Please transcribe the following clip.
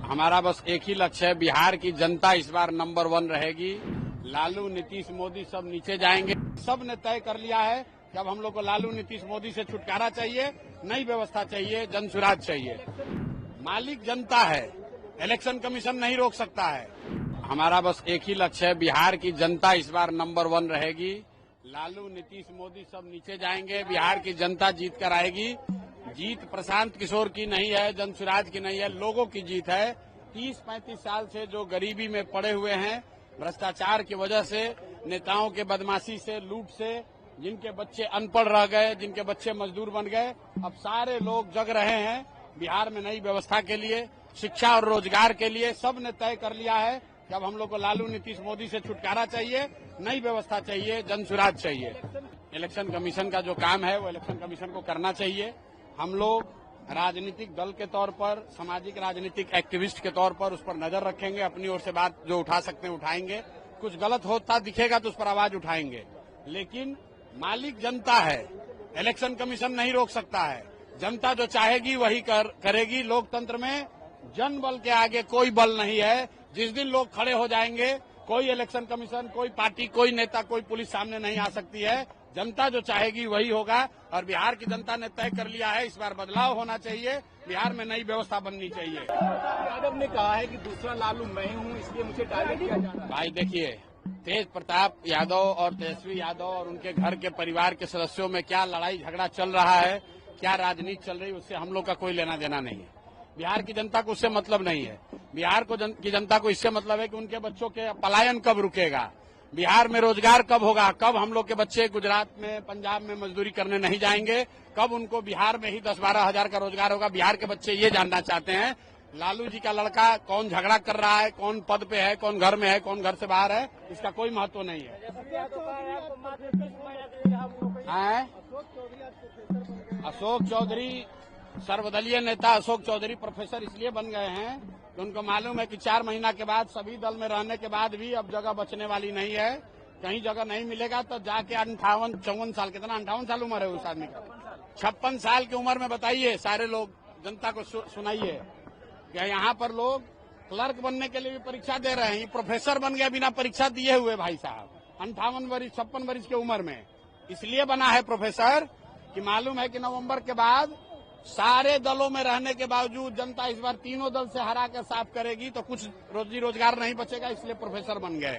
हमारा बस एक ही लक्ष्य है, बिहार की जनता इस बार नंबर 1 रहेगी। लालू, नीतीश, मोदी सब नीचे जाएंगे। सब ने तय कर लिया है कि अब हम लोग को लालू, नीतीश, मोदी से छुटकारा चाहिए, नई व्यवस्था चाहिए, जनसुराज चाहिए। मालिक जनता है, इलेक्शन कमीशन नहीं रोक सकता है। हमारा बस एक ही लक्ष्य है, बिहार की जनता इस बार नंबर 1 रहेगी। लालू, नीतीश, मोदी सब नीचे जाएंगे, बिहार की जनता जीत कर आएगी। जीत प्रशांत किशोर की नहीं है, जनसुराज की नहीं है, लोगों की जीत है। 30-35 साल से जो गरीबी में पड़े हुए हैं, भ्रष्टाचार की वजह से, नेताओं के बदमाशी से, लूट से, जिनके बच्चे अनपढ़ रह गए, जिनके बच्चे मजदूर बन गए, अब सारे लोग जग रहे हैं बिहार में नई व्यवस्था के लिए, शिक्षा और रोजगार के लिए। सब ने तय कर लिया है कि अब हम लोग को लालू, नीतीश, मोदी से छुटकारा चाहिए, नई व्यवस्था चाहिए, जनसुराज चाहिए। इलेक्शन कमीशन का जो काम है वो इलेक्शन कमीशन को करना चाहिए। हम लोग राजनीतिक दल के तौर पर, सामाजिक राजनीतिक एक्टिविस्ट के तौर पर उस पर नजर रखेंगे, अपनी ओर से बात जो उठा सकते हैं उठाएंगे, कुछ गलत होता दिखेगा तो उस पर आवाज उठाएंगे। लेकिन मालिक जनता है, इलेक्शन कमीशन नहीं रोक सकता है। जनता जो चाहेगी वही करेगी। लोकतंत्र में जन बल के आगे कोई बल नहीं है। जिस दिन लोग खड़े हो जाएंगे, कोई इलेक्शन कमीशन, कोई पार्टी, कोई नेता, कोई पुलिस सामने नहीं आ सकती है। जनता जो चाहेगी वही होगा और बिहार की जनता ने तय कर लिया है, इस बार बदलाव होना चाहिए, बिहार में नई व्यवस्था बननी चाहिए। यादव ने कहा है कि दूसरा लालू मैं हूं, इसलिए मुझे टारगेट किया जा रहा है। भाई देखिए, तेज प्रताप यादव और तेजस्वी यादव और उनके घर के परिवार के सदस्यों में क्या लड़ाई झगड़ा चल रहा है, क्या राजनीति चल रही है, उससे हम लोग का कोई लेना देना नहीं है। बिहार की जनता को उससे मतलब नहीं है। बिहार की जनता को इससे मतलब है कि उनके बच्चों के पलायन कब रुकेगा, बिहार में रोजगार कब होगा, कब हम लोग के बच्चे गुजरात में, पंजाब में मजदूरी करने नहीं जाएंगे, कब उनको बिहार में ही 10-12 हजार का रोजगार होगा। बिहार के बच्चे ये जानना चाहते हैं। लालू जी का लड़का कौन झगड़ा कर रहा है, कौन पद पे है, कौन घर में है, कौन घर से बाहर है, इसका कोई महत्व नहीं है। अशोक चौधरी, सर्वदलीय नेता अशोक चौधरी प्रोफेसर इसलिए बन गए हैं कि उनको मालूम है कि 4 महीना के बाद, सभी दल में रहने के बाद भी अब जगह बचने वाली नहीं है, कहीं जगह नहीं मिलेगा। तो जाके 58-54 साल, कितना 58 साल उम्र है उस आदमी का, 56 साल की उम्र में बताइए, सारे लोग जनता को सुनाइए कि यहाँ पर लोग क्लर्क बनने के लिए भी परीक्षा दे रहे हैं। ये प्रोफेसर बन गया बिना परीक्षा दिए हुए भाई साहब, 58 वर्ष 56 वर्ष की उम्र में। इसलिए बना है प्रोफेसर कि मालूम है कि नवंबर के बाद सारे दलों में रहने के बावजूद जनता इस बार तीनों दल से हरा कर साफ करेगी, तो कुछ रोजी रोजगार नहीं बचेगा, इसलिए प्रोफेसर बन गए।